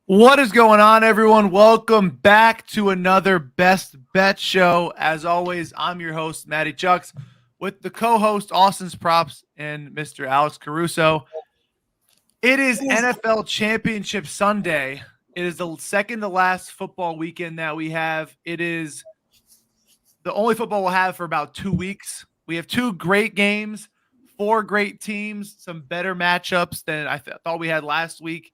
What is going on, everyone? Welcome back to another Best Bet Show. As always, I'm your host, Matty Chucks, with the co-host, Austin's Props, and Mr. Alex Caruso. It is NFL Championship Sunday. It is the second to last football weekend that we have. It is the only football we'll have for about 2 weeks. We have two great games, four great teams, some better matchups than I thought we had last week.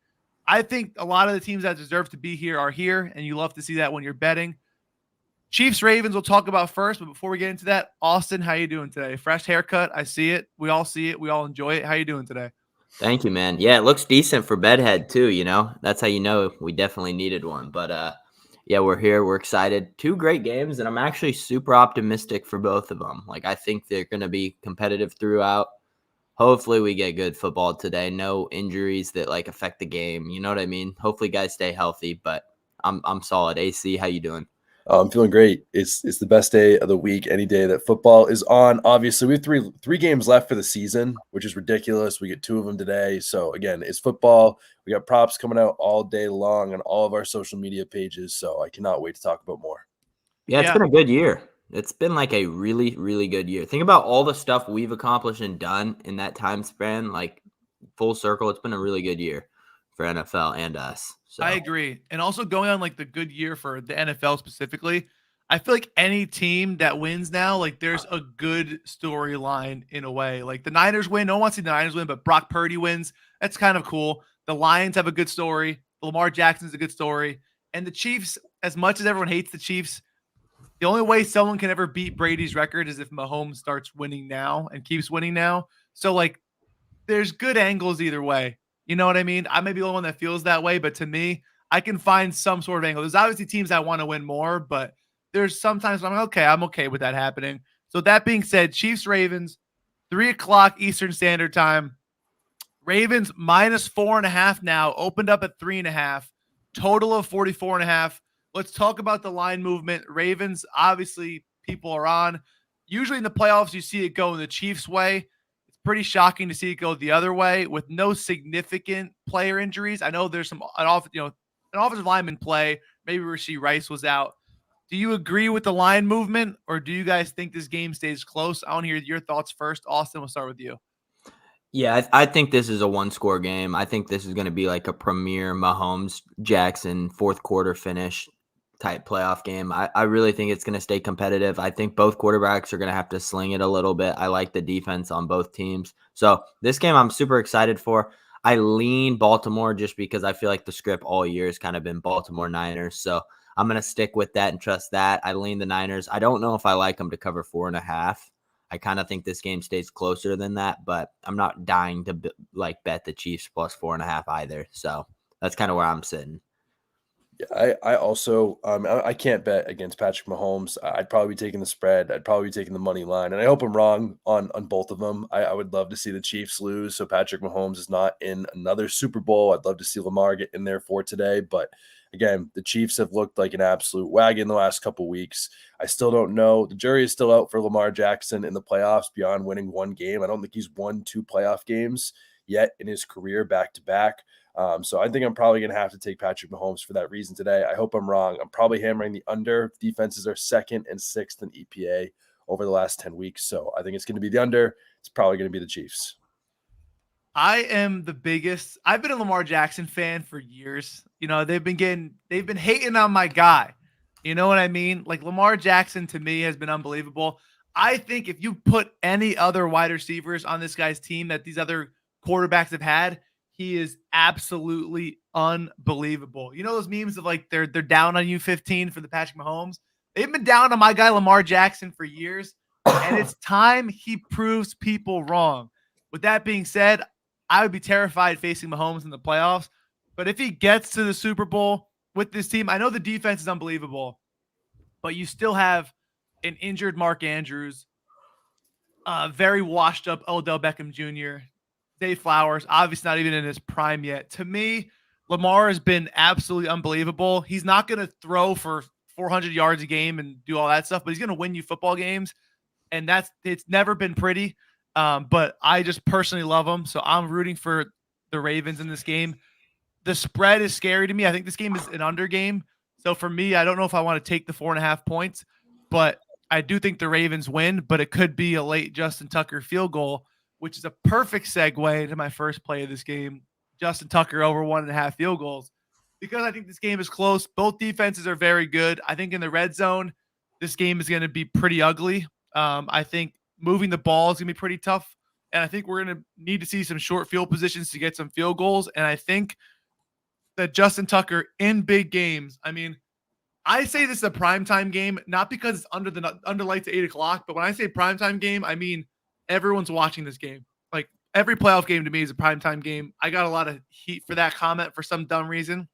I think a lot of the teams that deserve to be here are here, and you love to see that when you're betting. Chiefs Ravens we'll talk about first, but before we get into that, Austin, how you doing today? Fresh haircut, I see it. We all see it. We all enjoy it. How you doing today? Thank you, man. Yeah, it looks decent for bedhead too, That's how you know we definitely needed one. But yeah, we're here. We're excited. Two great games, and I'm actually super optimistic for both of them. Like, I think they're going to be competitive throughout. Hopefully we get good football today. No injuries that affect the game. You know what I mean? Hopefully guys stay healthy, but I'm solid. AC, how you doing? I'm feeling great. It's the best day of the week, any day that football is on. Obviously, we have three games left for the season, which is ridiculous. We get two of them today. So again, it's football. We got props coming out all day long on all of our social media pages. So I cannot wait to talk about more. Yeah, it's been a good year. It's been a really, really good year. Think about all the stuff we've accomplished and done in that time span, full circle. It's been a really good year for NFL and us. So. I agree. And also going on the good year for the NFL specifically, I feel like any team that wins now, there's a good storyline in a way. Like the Niners win. No one wants to see the Niners win, but Brock Purdy wins. That's kind of cool. The Lions have a good story. Lamar Jackson's a good story. And the Chiefs, as much as everyone hates the Chiefs, the only way someone can ever beat Brady's record is if Mahomes starts winning now and keeps winning now. So, there's good angles either way. You know what I mean? I may be the only one that feels that way, but to me, I can find some sort of angle. There's obviously teams that want to win more, but there's sometimes I'm okay with that happening. So that being said, Chiefs Ravens, 3:00 Eastern Standard Time. Ravens -4.5 now, opened up at 3.5, total of 44.5. Let's talk about the line movement. Ravens, obviously, people are on. Usually in the playoffs, you see it go in the Chiefs' way. Pretty shocking to see it go the other way with no significant player injuries. I know there's an offensive lineman play. Maybe Rashee Rice was out. Do you agree with the line movement, or do you guys think this game stays close? I want to hear your thoughts first. Austin, we'll start with you. Yeah, I think this is a one-score game. I think this is going to be a premier Mahomes-Jackson fourth quarter finish type playoff game. I really think it's going to stay competitive. I think both quarterbacks are going to have to sling it a little bit. I like the defense on both teams. So this game I'm super excited for. I lean Baltimore just because I feel like the script all year has kind of been Baltimore Niners. So I'm going to stick with that and trust that. I lean the Niners. I don't know if I like them to cover 4.5. I kind of think this game stays closer than that, but I'm not dying to bet the Chiefs plus 4.5 either. So that's kind of where I'm sitting. Yeah, I also I can't bet against Patrick Mahomes. I'd probably be taking the spread. I'd probably be taking the money line, and I hope I'm wrong on both of them. I would love to see the Chiefs lose, so Patrick Mahomes is not in another Super Bowl. I'd love to see Lamar get in there for today, but again, the Chiefs have looked like an absolute wagon the last couple weeks. I still don't know. The jury is still out for Lamar Jackson in the playoffs beyond winning one game. I don't think he's won 2 playoff games yet in his career back to back. So I think I'm probably going to have to take Patrick Mahomes for that reason today. I hope I'm wrong. I'm probably hammering the under. Defenses are 2nd and 6th in EPA over the last 10 weeks. So I think it's going to be the under. It's probably going to be the Chiefs. I've been a Lamar Jackson fan for years. They've been hating on my guy. You know what I mean? Lamar Jackson to me has been unbelievable. I think if you put any other wide receivers on this guy's team that these other quarterbacks have had, he is absolutely unbelievable. You know those memes of they're down on you 15 for the Patrick Mahomes? They've been down on my guy Lamar Jackson for years, and it's time he proves people wrong. With that being said, I would be terrified facing Mahomes in the playoffs, but if he gets to the Super Bowl with this team, I know the defense is unbelievable, but you still have an injured Mark Andrews, very washed up Odell Beckham Jr., Dave Flowers, obviously not even in his prime yet. To me, Lamar has been absolutely unbelievable. He's not going to throw for 400 yards a game and do all that stuff, but he's going to win you football games, and it's never been pretty. But I just personally love him, so I'm rooting for the Ravens in this game. the spread is scary to me. I think this game is an under game. So for me, I don't know if I want to take the 4.5 points, but I do think the Ravens win, but it could be a late Justin Tucker field goal, which is a perfect segue to my first play of this game. Justin Tucker over 1.5 field goals, because I think this game is close. Both defenses are very good. I think in the red zone, this game is going to be pretty ugly. I think moving the ball is going to be pretty tough. And I think we're going to need to see some short field positions to get some field goals. And I think that Justin Tucker in big games, I mean, I say this is a primetime game, not because it's under lights at 8:00, but when I say primetime game, I mean everyone's watching this game. Like every playoff game to me is a primetime game. I got a lot of heat for that comment for some dumb reason.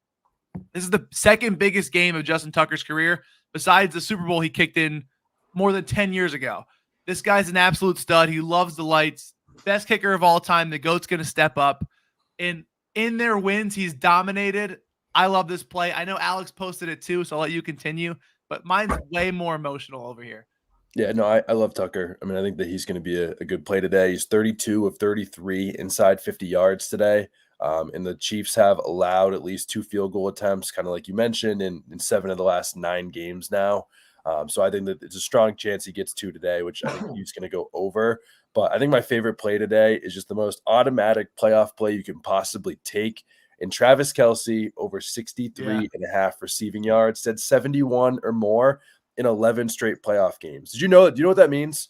This is the second biggest game of Justin Tucker's career, besides the Super Bowl he kicked in more than 10 years ago. This guy's an absolute stud. He loves the lights. Best kicker of all time. The GOAT's going to step up. And in their wins, he's dominated. I love this play. I know Alex posted it too, so I'll let you continue. But mine's way more emotional over here. Yeah, no, I love Tucker. I mean, I think that he's going to be a good play today. He's 32 of 33 inside 50 yards today. And the Chiefs have allowed at least 2 field goal attempts, kind of like you mentioned, in 7 of the last 9 games now. So I think that it's a strong chance he gets 2 today, which I think he's going to go over. But I think my favorite play today is just the most automatic playoff play you can possibly take. And Travis Kelce over 63.5 receiving yards, said 71 or more in 11 straight playoff games. Do you know what that means?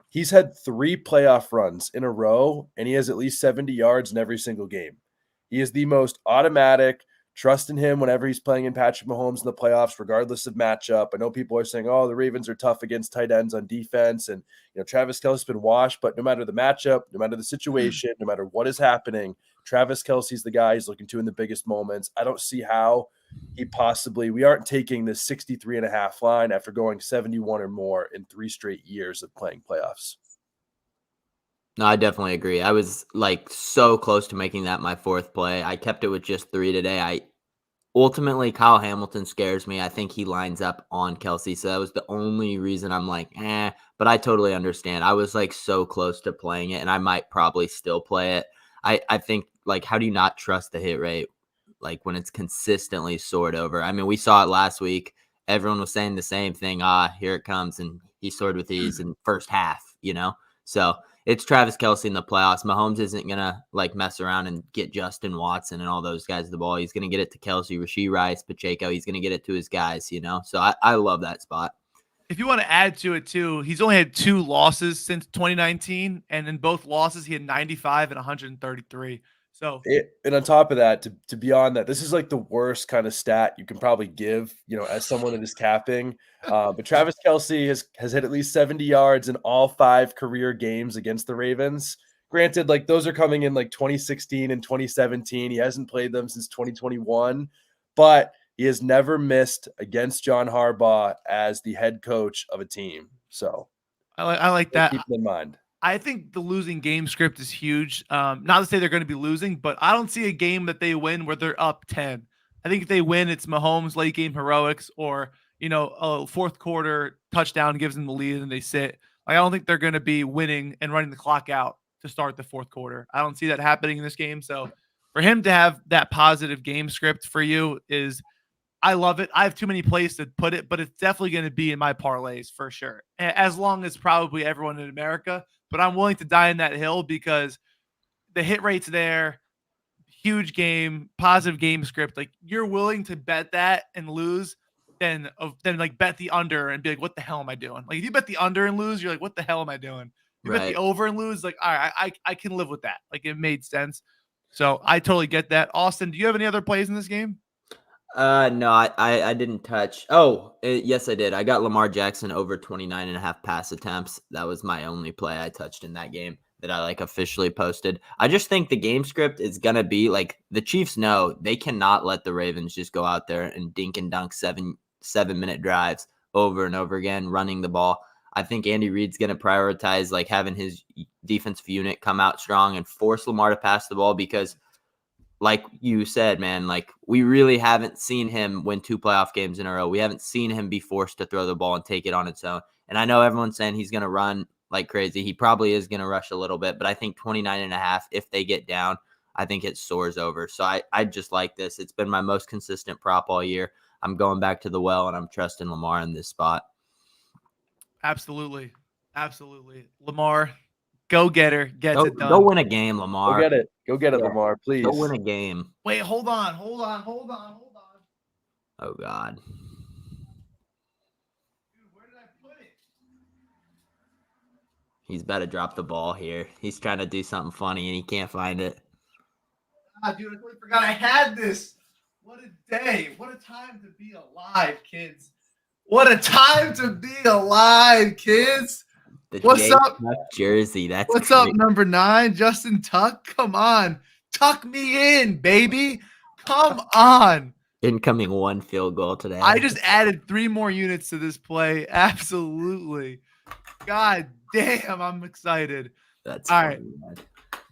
He's had 3 playoff runs in a row, and he has at least 70 yards in every single game. He is the most automatic. Trust in him whenever he's playing in Patrick Mahomes in the playoffs, regardless of matchup. I know people are saying, oh, the Ravens are tough against tight ends on defense. And, Travis Kelce's been washed, but no matter the matchup, no matter the situation, no matter what is happening, Travis Kelce's the guy he's looking to in the biggest moments. I don't see how we aren't taking this 63.5 line after going 71 or more in 3 straight years of playing playoffs. No, I definitely agree. I was so close to making that my 4th play. I kept it with just 3 today. Ultimately, Kyle Hamilton scares me. I think he lines up on Kelce. So that was the only reason I'm but I totally understand. I was so close to playing it, and I might probably still play it. I think how do you not trust the hit rate? When it's consistently soared over. I mean, we saw it last week. Everyone was saying the same thing. Here it comes. And he soared with ease in first half, So it's Travis Kelce in the playoffs. Mahomes isn't going to mess around and get Justin Watson and all those guys the ball. He's going to get it to Kelce, Rashee Rice, Pacheco. He's going to get it to his guys, So I love that spot. If you want to add to it too, he's only had 2 losses since 2019. And in both losses, he had 95 and 133. So, and on top of that, to beyond that, this is the worst kind of stat you can probably give, as someone that is capping. But Travis Kelce has hit at least 70 yards in all 5 career games against the Ravens. Granted, those are coming in 2016 and 2017. He hasn't played them since 2021, but he has never missed against John Harbaugh as the head coach of a team. So I like that. Keep in mind. I think the losing game script is huge. Not to say they're going to be losing, but I don't see a game that they win where they're up 10. I think if they win, it's Mahomes late game heroics or, a 4th quarter touchdown gives them the lead and they sit. I don't think they're going to be winning and running the clock out to start the 4th quarter. I don't see that happening in this game. So for him to have that positive game script for you I love it. I have too many places to put it, but it's definitely going to be in my parlays for sure. As long as probably everyone in America, but I'm willing to die in that hill because the hit rate's there, huge game, positive game script. You're willing to bet that and lose, then bet the under and be like, what the hell am I doing? If you bet the under and lose, you're like, what the hell am I doing? You bet the over and lose, all right, I can live with that. It made sense. So I totally get that. Austin, do you have any other plays in this game? No, I didn't touch. Yes, I did. I got Lamar Jackson over 29.5 pass attempts. That was my only play I touched in that game that I officially posted. I just think the game script is going to be the Chiefs know they cannot let the Ravens just go out there and dink and dunk 7-minute drives over and over again, running the ball. I think Andy Reid's going to prioritize having his defensive unit come out strong and force Lamar to pass the ball because like you said, man, we really haven't seen him win 2 playoff games in a row. We haven't seen him be forced to throw the ball and take it on its own. And I know everyone's saying he's going to run like crazy. He probably is going to rush a little bit, but I think 29.5, if they get down, I think it soars over. So I just like this. It's been my most consistent prop all year. I'm going back to the well, and I'm trusting Lamar in this spot. Absolutely. Absolutely. Lamar, go getter, gets it done. Go win a game, Lamar. Go get it. Go get it, Yeah. Lamar, please. Go win a game. Wait, hold on. Oh, God. Dude, where did I put it? He's about to drop the ball here. He's trying to do something funny, and he can't find it. Ah, dude, I totally forgot I had this. What a day. What a time to be alive, kids. What a time to be alive, kids. What's J. up? Tuck jersey. That's What's crazy. up, number 9? Justin Tuck? Come on. Tuck me in, baby. Come on. Incoming 1 field goal today. I just added 3 more units to this play. Absolutely. God damn, I'm excited. That's all funny, right. man.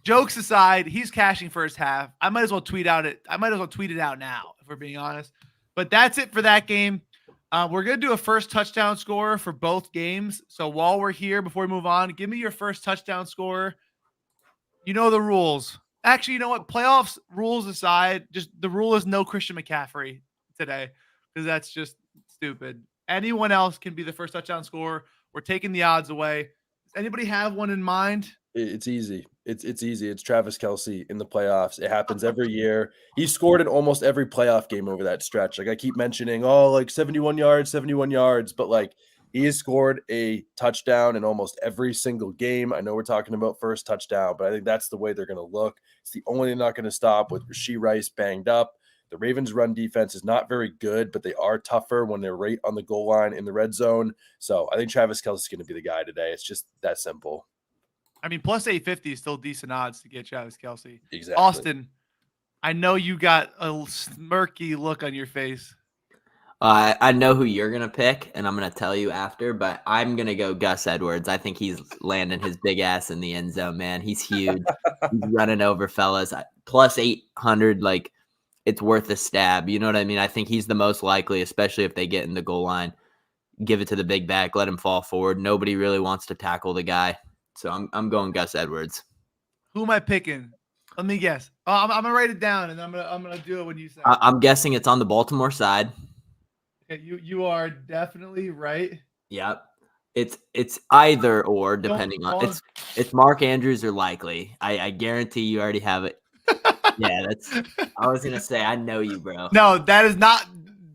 Jokes aside, he's cashing first half. I might as well tweet it out now, if we're being honest. But that's it for that game. We're going to do a first touchdown scorer for both games. So while we're here, before we move on, give me your first touchdown scorer. You know the rules. Actually, you know what? Playoffs rules aside, just the rule is no Christian McCaffrey today, because that's just stupid. Anyone else can be the first touchdown scorer. We're taking the odds away. Does anybody have one in mind? It's easy. It's easy. It's Travis Kelce in the playoffs. It happens every year. He scored in almost every playoff game over that stretch. Like I keep mentioning, like 71 yards, but like he has scored a touchdown in almost every single game. I know we're talking about first touchdown, but I think that's the way they're going to look. It's the only thing not going to stop with Rashee Rice banged up. The Ravens' run defense is not very good, but they are tougher when they're right on the goal line in the red zone. So I think Travis Kelce is going to be the guy today. It's just that simple. I mean, plus 850 is still decent odds to get Travis Kelce. Exactly. Austin, I know you got a smirky look on your face. I know who you're going to pick, and I'm going to tell you after, but I'm going to go Gus Edwards. I think he's landing his big ass in the end zone, man. He's huge. He's running over fellas. Plus 800, like, it's worth a stab. You know what I mean? I think he's the most likely, especially if they get in the goal line. Give it to the big back, let him fall forward. Nobody really wants to tackle the guy. So I'm going Gus Edwards. Who am I picking? Let me guess. I'm gonna write it down, and I'm gonna do it when you say. I'm guessing it's on the Baltimore side. Okay, you are definitely right. Yep. It's either or, depending on it's Mark Andrews or Likely. I guarantee you already have it. Yeah, I was gonna say I know you, bro. No, that is not.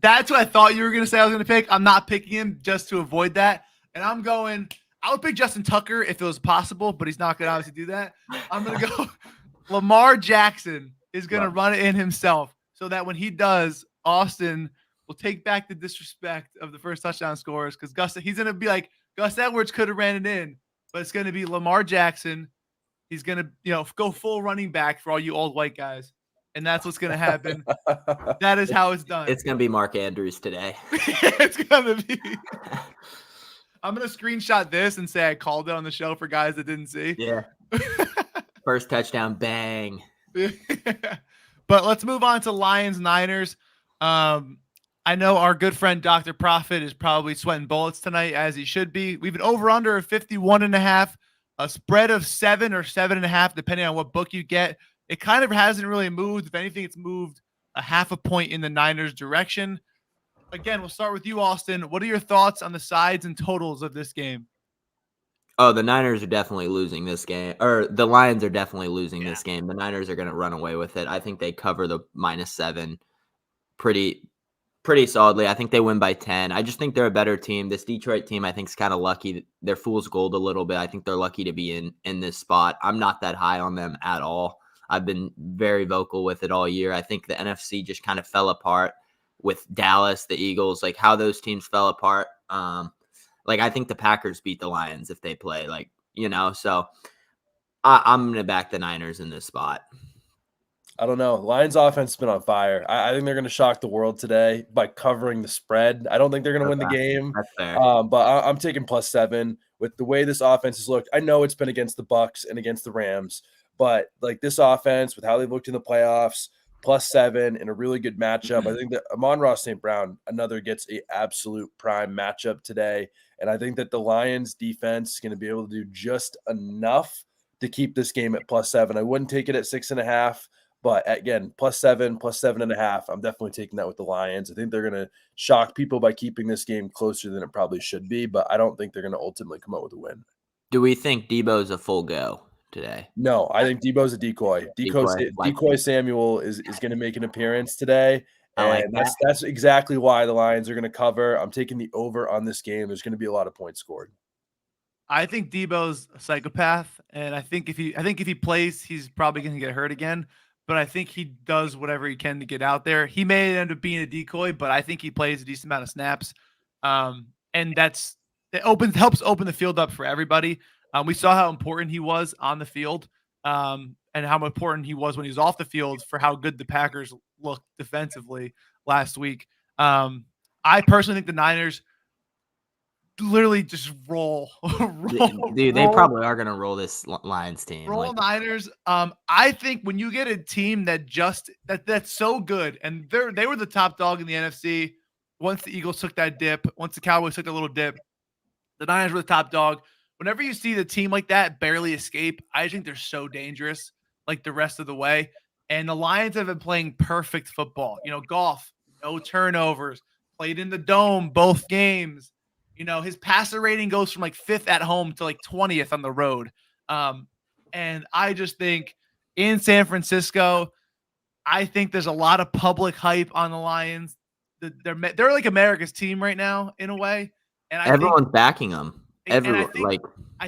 That's what I thought you were gonna say. I was gonna pick. I'm not picking him just to avoid that, and I'm going. I would pick Justin Tucker if it was possible, but he's not going to obviously do that. I'm going to go Lamar Jackson is going to run it in himself so that when he does, Austin will take back the disrespect of the first touchdown scorers because he's going to be like, Gus Edwards could have ran it in, but it's going to be Lamar Jackson. He's going to, go full running back for all you old white guys. And that's what's going to happen. That is how it's done. It's going to be Mark Andrews today. It's going to be. I'm going to screenshot this and say I called it on the show for guys that didn't see. Yeah. First touchdown, bang. But let's move on to Lions-Niners. I know our good friend Dr. Profit is probably sweating bullets tonight, as he should be. We've been over-under 51.5, a spread of 7 or 7.5, depending on what book you get. It kind of hasn't really moved. If anything, it's moved a half a point in the Niners' direction. Again, we'll start with you, Austin. What are your thoughts on the sides and totals of this game? Oh, the Niners are definitely losing this game. Or the Lions are definitely losing this game. The Niners are going to run away with it. I think they cover the -7 pretty solidly. I think they win by 10. I just think they're a better team. This Detroit team, I think, is kind of lucky. They're fool's gold a little bit. I think they're lucky to be in this spot. I'm not that high on them at all. I've been very vocal with it all year. I think the NFC just kind of fell apart with Dallas, the Eagles, like how those teams fell apart. I think the Packers beat the Lions if they play, so I'm going to back the Niners in this spot. I don't know. Lions offense has been on fire. I think they're going to shock the world today by covering the spread. I don't think they're going to win the game. That's fair. But I'm taking +7 with the way this offense has looked. I know it's been against the Bucks and against the Rams, but like this offense with how they've looked in the playoffs, +7 in a really good matchup. I think that Amon-Ra St. Brown, another gets a absolute prime matchup today. And I think that the Lions defense is going to be able to do just enough to keep this game at +7. I wouldn't take it at 6.5, but again, +7, +7.5. I'm definitely taking that with the Lions. I think they're going to shock people by keeping this game closer than it probably should be, but I don't think they're going to ultimately come out with a win. Do we think Debo's a full go today? No, I think Debo's a decoy. Decoy Samuel is going to make an appearance today. I like And that. that's exactly why the Lions are going to cover. I'm taking the over on this game. There's going to be a lot of points scored. I think Debo's a psychopath, and I think if he plays, he's probably going to get hurt again. But I think he does whatever he can to get out there. He may end up being a decoy, but I think he plays a decent amount of snaps, and helps open the field up for everybody. We saw how important he was on the field, and how important he was when he was off the field for how good the Packers looked defensively last week. I personally think the Niners literally just roll. Dude, they probably are going to roll this Lions team. Roll Niners. I think when you get a team that's so good, and they were the top dog in the NFC. Once the Eagles took that dip, once the Cowboys took a little dip, the Niners were the top dog. Whenever you see the team like that barely escape, I think they're so dangerous, like the rest of the way. And the Lions have been playing perfect football. Goff, no turnovers, played in the dome both games. His passer rating goes from like 5th at home to like 20th on the road. And I just think in San Francisco, I think there's a lot of public hype on the Lions. They're like America's team right now in a way. And everyone's backing them. I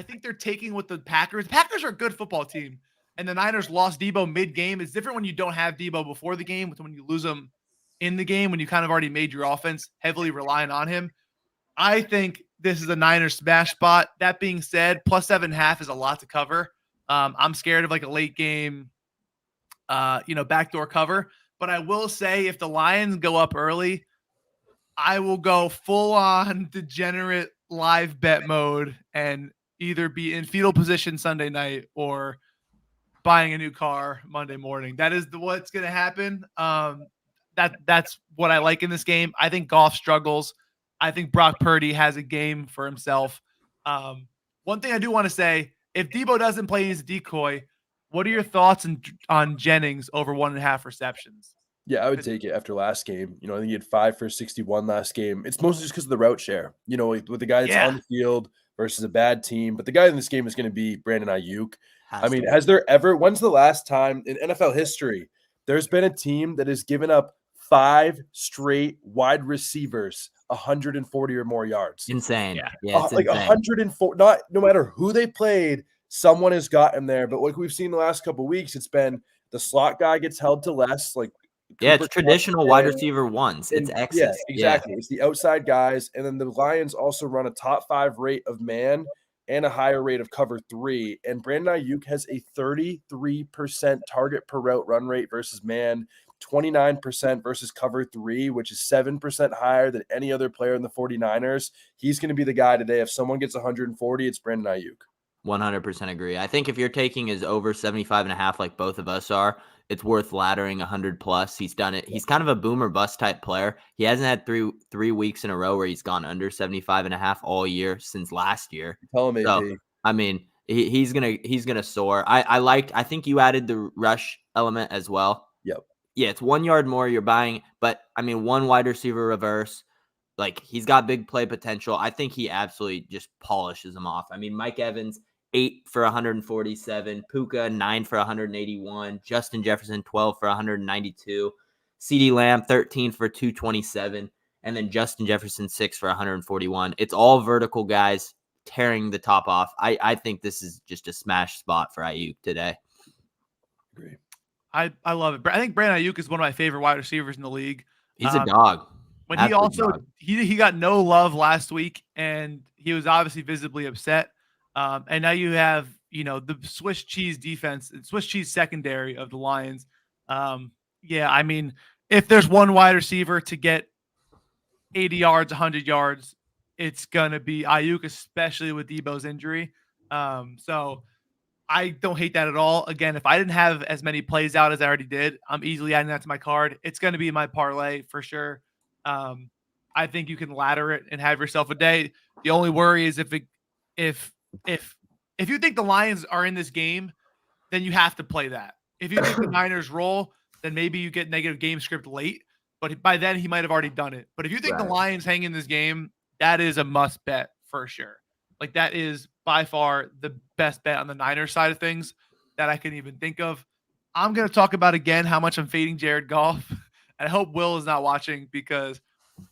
think they're taking with the Packers. The Packers are a good football team, and the Niners lost Debo mid-game. It's different when you don't have Debo before the game, when you lose him in the game, when you kind of already made your offense heavily relying on him. I think this is a Niners smash spot. That being said, +7.5 is a lot to cover. I'm scared of like a late game, backdoor cover. But I will say if the Lions go up early, I will go full on degenerate live bet mode and either be in fetal position Sunday night or buying a new car Monday morning. That is what's going to happen. That's what I like in this game. I think Goff struggles. I think Brock Purdy has a game for himself. One thing I do want to say, if Debo doesn't play as a decoy, what are your thoughts on Jennings over 1.5 receptions? Yeah, I would take it after last game. I think he had 5 for 61 last game. It's mostly just because of the route share, with the guy that's on the field versus a bad team. But the guy in this game is going to be Brandon Ayuk. When's the last time in NFL history there's been a team that has given up 5 straight wide receivers 140 or more yards? Insane. Yeah, it's like insane. 104. No matter who they played, someone has gotten there. But like we've seen the last couple of weeks, it's been the slot guy gets held to less. Like it's traditional wide receiver ones. It's X's. Yeah, exactly. It's the outside guys, and then the Lions also run a top 5 rate of man and a higher rate of cover 3. And Brandon Ayuk has a 33% target per route run rate versus man, 29% versus cover 3, which is 7% higher than any other player in the 49ers. He's going to be the guy today. If someone gets 140, it's Brandon Ayuk. 100% agree. I think if you're taking his over 75.5 like both of us are, it's worth laddering 100+. He's done it. He's kind of a boomer bust type player. He hasn't had three weeks in a row where he's gone under 75.5 all year since last year. Tell him, so, I mean, he's gonna soar. I think you added the rush element as well. Yep. Yeah, it's 1 yard more you're buying, but I mean, one wide receiver reverse. Like, he's got big play potential. I think he absolutely just polishes them off. I mean, Mike Evans, 8 for 147, Puka 9 for 181, Justin Jefferson 12 for 192, CeeDee Lamb 13 for 227, and then Justin Jefferson 6 for 141. It's all vertical guys tearing the top off. I think this is just a smash spot for Ayuk today. Agree. I love it. I think Brandon Ayuk is one of my favorite wide receivers in the league. He's a dog. When he got no love last week, and he was obviously visibly upset. And now you have, the Swiss cheese defense, Swiss cheese secondary of the Lions. I mean, if there's one wide receiver to get 80 yards, 100 yards, it's going to be Ayuk, especially with Debo's injury. So I don't hate that at all. Again, if I didn't have as many plays out as I already did, I'm easily adding that to my card. It's going to be my parlay for sure. I think you can ladder it and have yourself a day. The only worry is if if you think the Lions are in this game, then you have to play that. If you think the Niners roll, then maybe you get negative game script late, but by then he might have already done it. But if you think the Lions hang in this game, that is a must bet for sure. Like that is by far the best bet on the Niners side of things that I can even think of. I'm going to talk about again how much I'm fading Jared Goff. And I hope Will is not watching because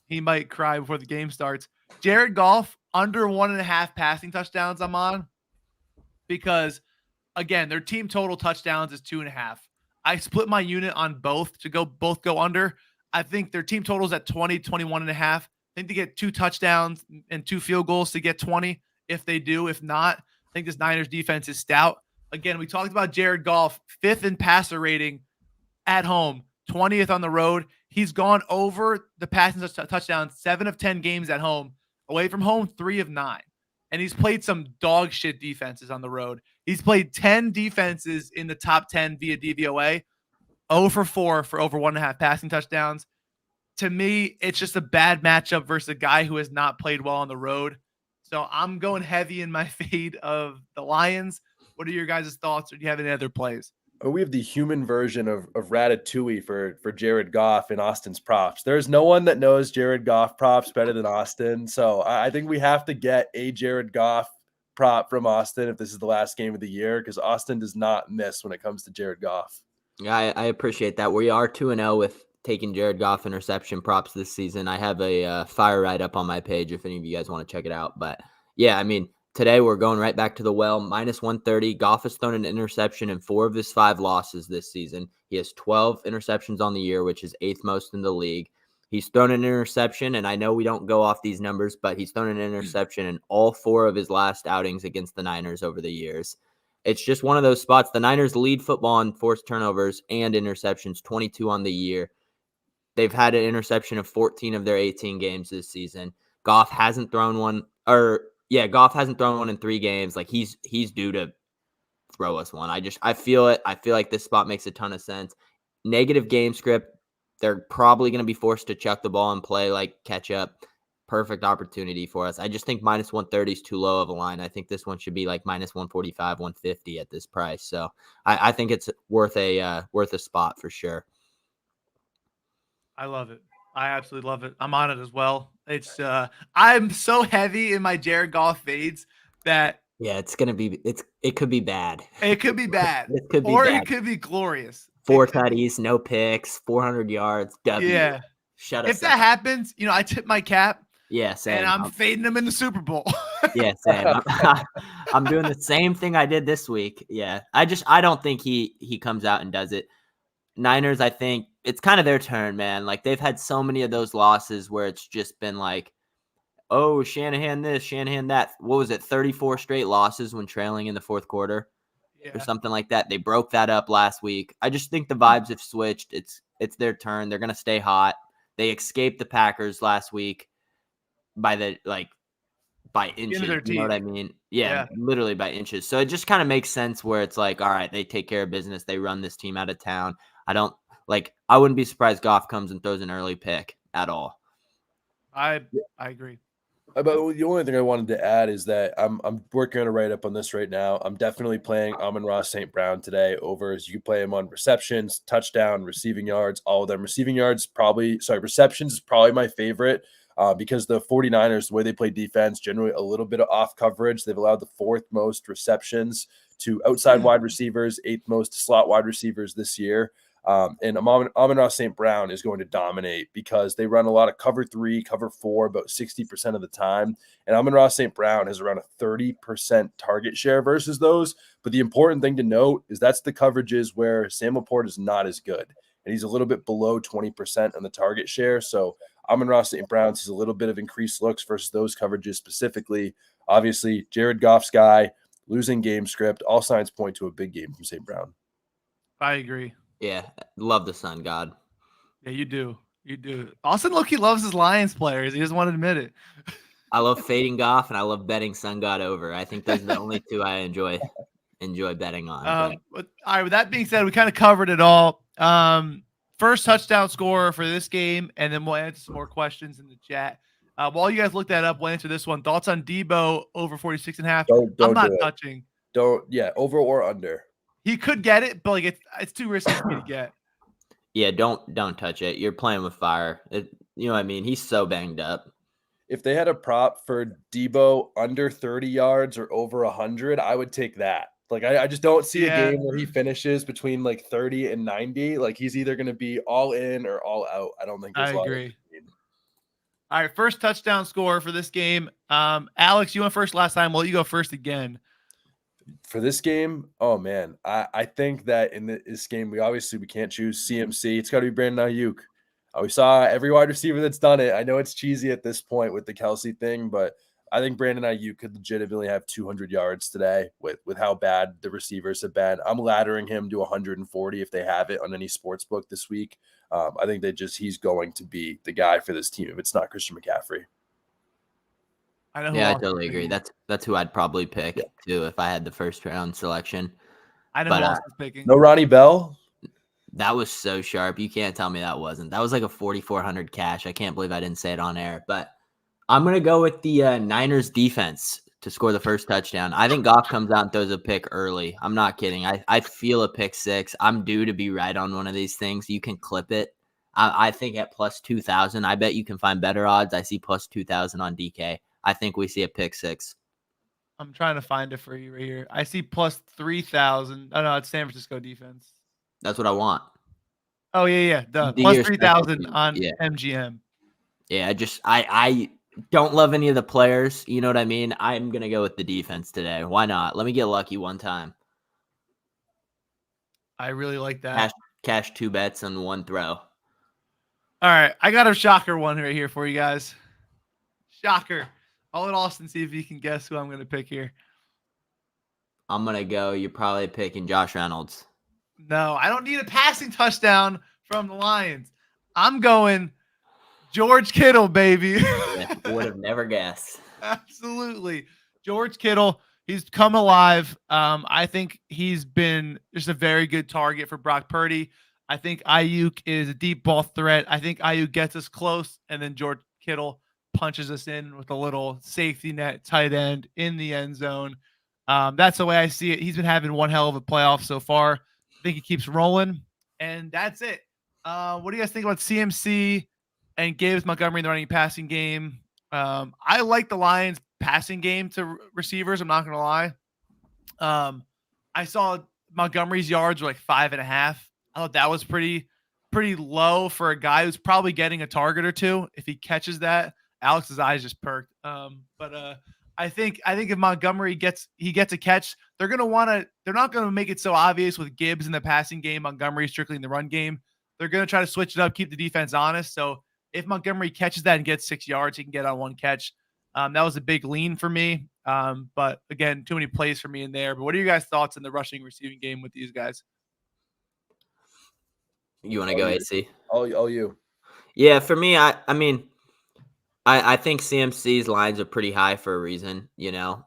he might cry before the game starts. Jared Goff under 1.5 passing touchdowns I'm on because again, their team total touchdowns is 2.5. I split my unit on both to both go under. I think their team totals at 20, 21.5. I think they get 2 touchdowns and 2 field goals to get 20 if they do. If not, I think this Niners defense is stout. Again, we talked about Jared Goff, 5th in passer rating at home, 20th on the road. He's gone over the passing touchdowns 7 of 10 games at home. Away from home, 3 of 9. And he's played some dog shit defenses on the road. He's played 10 defenses in the top 10 via DVOA, 0 for 4 for over 1.5 passing touchdowns. To me, it's just a bad matchup versus a guy who has not played well on the road. So I'm going heavy in my fade of the Lions. What are your guys' thoughts, or do you have any other plays? We have the human version of Ratatouille for Jared Goff and Austin's props. There's no one that knows Jared Goff props better than Austin. So I think we have to get a Jared Goff prop from Austin if this is the last game of the year, because Austin does not miss when it comes to Jared Goff. Yeah, I appreciate that. We are 2-0 with taking Jared Goff interception props this season. I have a fire write-up on my page if any of you guys want to check it out. But yeah, I mean, today we're going right back to the well, -130. Goff has thrown an interception in 4 of his 5 losses this season. He has 12 interceptions on the year, which is 8th most in the league. He's thrown an interception, and I know we don't go off these numbers, but he's thrown an interception in all 4 of his last outings against the Niners over the years. It's just one of those spots. The Niners lead football in forced turnovers and interceptions, 22 on the year. They've had an interception of 14 of their 18 games this season. Goff hasn't thrown one, Goff hasn't thrown one in 3 games. Like he's due to throw us one. I feel it. I feel like this spot makes a ton of sense. Negative game script. They're probably going to be forced to chuck the ball and play like catch up. Perfect opportunity for us. I just think -130 is too low of a line. I think this one should be like -145, 150 at this price. So I think it's worth a spot for sure. I love it. I absolutely love it. I'm on it as well. It's I'm so heavy in my Jared Goff fades that it could be bad. It could be bad. It could be or bad. It could be glorious. 4 tutties, no picks, 400 yards. W. Yeah. Shut us If that happens, I tip my cap. Yeah, same. And I'm fading him in the Super Bowl. Yeah, same. I'm doing the same thing I did this week. Yeah. I don't think he comes out and does it. Niners, I think it's kind of their turn, man. Like they've had so many of those losses where it's just been like, oh, Shanahan this, Shanahan that. What was it? 34 straight losses when trailing in the 4th quarter or something like that. They broke that up last week. I just think the vibes have switched. It's their turn. They're going to stay hot. They escaped the Packers last week by inches. You know what I mean? Yeah, literally by inches. So it just kind of makes sense where it's like, all right, they take care of business. They run this team out of town. I wouldn't be surprised Goff comes and throws an early pick at all. I agree. But the only thing I wanted to add is that I'm working on a write-up on this right now. I'm definitely playing Amon-Ra St. Brown today overs. You can play him on receptions, touchdown, receiving yards, all of them. Receptions is probably my favorite because the 49ers, the way they play defense, generally a little bit of off coverage. They've allowed the 4th most receptions to outside wide receivers, 8th most to slot wide receivers this year. And Amon-Ra St. Brown is going to dominate because they run a lot of cover 3, cover 4, about 60% of the time. And Amon-Ra St. Brown has around a 30% target share versus those. But the important thing to note is that's the coverages where Sam Laporte is not as good. And he's a little bit below 20% on the target share. So Amon-Ra St. Brown sees a little bit of increased looks versus those coverages specifically. Obviously, Jared Goff's guy, losing game script, all signs point to a big game from St. Brown. I agree. Yeah, love the Sun God. Yeah, you do. You do. Austin Loki loves his Lions players. He doesn't want to admit it. I love fading Goff and I love betting Sun God over. I think those are the only 2 I enjoy betting on. But all right, with that being said, we kind of covered it all. First touchdown scorer for this game, and then we'll answer some more questions in the chat. While you guys look that up, we'll answer this one. Thoughts on Debo over 46.5? Don't I'm not do it. touching. over or under. He could get it, but like it's too risky for me to get. Yeah, don't touch it. You're playing with fire. You know what I mean? He's so banged up. If they had a prop for Debo under 30 yards or over 100, I would take that. Like, I just don't see a game where he finishes between like 30 and 90. Like, he's either going to be all in or all out. I don't think there's a lot agree. All right, first touchdown score for this game. Alex, you went first last time. Well, you go first again. For this game, oh man, I think that in this game, we can't choose CMC. It's got to be Brandon Ayuk. We saw every wide receiver that's done it. I know it's cheesy at this point with the Kelsey thing, but I think Brandon Ayuk could legitimately have 200 yards today with how bad the receivers have been. I'm laddering him to 140 if they have it on any sports book this week. I think he's going to be the guy for this team if it's not Christian McCaffrey. I totally agree. That's who I'd probably pick too if I had the first round selection. I know who else is picking. No Ronnie Bell. That was so sharp. You can't tell me that wasn't. That was like a 4,400 cash. I can't believe I didn't say it on air. But I'm going to go with the Niners defense to score the first touchdown. I think Goff comes out and throws a pick early. I'm not kidding. I feel a pick six. I'm due to be right on one of these things. You can clip it. I think at plus 2,000. I bet you can find better odds. I see plus 2,000 on DK. I think we see a pick six. I'm trying to find it for you right here. I see plus 3,000. Oh, no, it's San Francisco defense. That's what I want. Oh, yeah. Plus 3,000 on MGM. Yeah, I don't love any of the players. You know what I mean? I'm going to go with the defense today. Why not? Let me get lucky one time. I really like that. Cash 2 bets on one throw. All right. I got a shocker one right here for you guys. Shocker. I'll let Austin see if he can guess who I'm going to pick here. I'm going to go. You're probably picking Josh Reynolds. No, I don't need a passing touchdown from the Lions. I'm going George Kittle, baby. Would have never guessed. Absolutely. George Kittle, he's come alive. I think he's been just a very good target for Brock Purdy. I think Ayuk is a deep ball threat. I think Ayuk gets us close, and then George Kittle punches us in with a little safety net tight end in the end zone. That's the way I see it. He's been having one hell of a playoff so far. I think he keeps rolling, and that's it. What do you guys think about CMC and Gibbs, Montgomery in the running passing game? I like the Lions passing game to receivers. I'm not going to lie. I saw Montgomery's yards were like 5.5. I thought that was pretty low for a guy who's probably getting a target or two. If he catches that, Alex's eyes just perked. But I think if Montgomery gets a catch, they're not going to make it so obvious with Gibbs in the passing game, Montgomery strictly in the run game. They're going to try to switch it up, keep the defense honest. So if Montgomery catches that and gets 6 yards, he can get on one catch. That was a big lean for me. But again, too many plays for me in there. But what are your guys' thoughts in the rushing receiving game with these guys? You want to go, AC? All you. Yeah, for me, I mean, I think CMC's lines are pretty high for a reason. You know,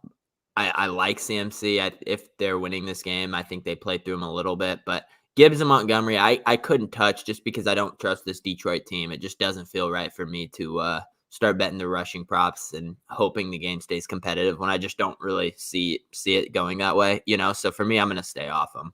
I like CMC. If they're winning this game, I think they play through him a little bit. But Gibbs and Montgomery, I couldn't touch just because I don't trust this Detroit team. It just doesn't feel right for me to start betting the rushing props and hoping the game stays competitive when I just don't really see it going that way. You know, so for me, I'm going to stay off them.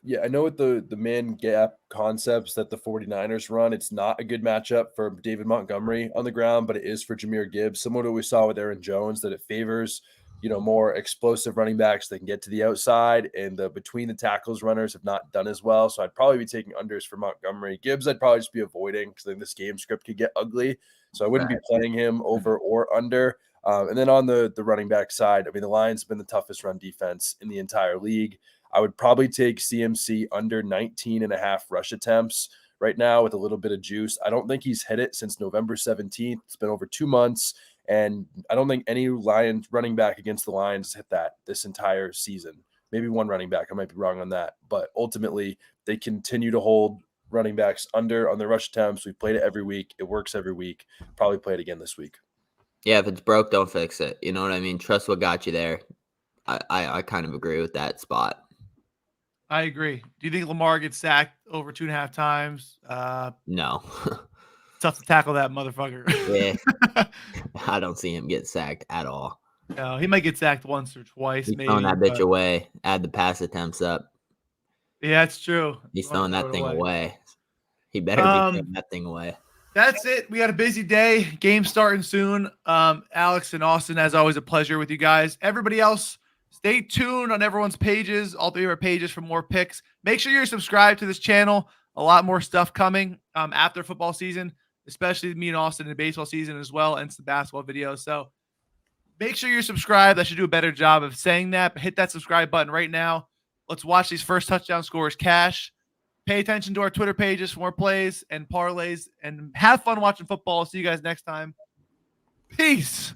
Yeah, I know with the man gap concepts that the 49ers run, it's not a good matchup for David Montgomery on the ground, but it is for Jahmyr Gibbs, similar to what we saw with Aaron Jones, that it favors, more explosive running backs that can get to the outside, and the between the tackles runners have not done as well. So I'd probably be taking unders for Montgomery. Gibbs, I'd probably just be avoiding because I think this game script could get ugly. So I wouldn't be playing him over or under. And then on the running back side, I mean, the Lions have been the toughest run defense in the entire league. I would probably take CMC under 19.5 rush attempts right now with a little bit of juice. I don't think he's hit it since November 17th. It's been over 2 months, and I don't think any Lions running back against the Lions hit that this entire season. Maybe one running back. I might be wrong on that. But ultimately, they continue to hold running backs under on their rush attempts. We've played it every week. It works every week. Probably play it again this week. Yeah, if it's broke, don't fix it. You know what I mean? Trust what got you there. I kind of agree with that spot. I agree. Do you think Lamar gets sacked over 2.5 times? No. Tough to tackle that motherfucker. Yeah. I don't see him get sacked at all. No, he might get sacked once or twice, He's maybe. throwing that bitch but- away. Add the pass attempts up. Yeah, that's true. He's Wanna throwing throw that it thing away. away. He better be throwing that thing away. That's it. We had a busy day. Game starting soon. Alex and Austin, as always, a pleasure with you guys. Everybody else, stay tuned on everyone's pages, all 3 of our pages for more picks. Make sure you're subscribed to this channel. A lot more stuff coming after football season, especially me and Austin in baseball season as well, and some basketball videos. So make sure you're subscribed. I should do a better job of saying that, but hit that subscribe button right now. Let's watch these first touchdown scorers cash. Pay attention to our Twitter pages for more plays and parlays, and have fun watching football. See you guys next time. Peace.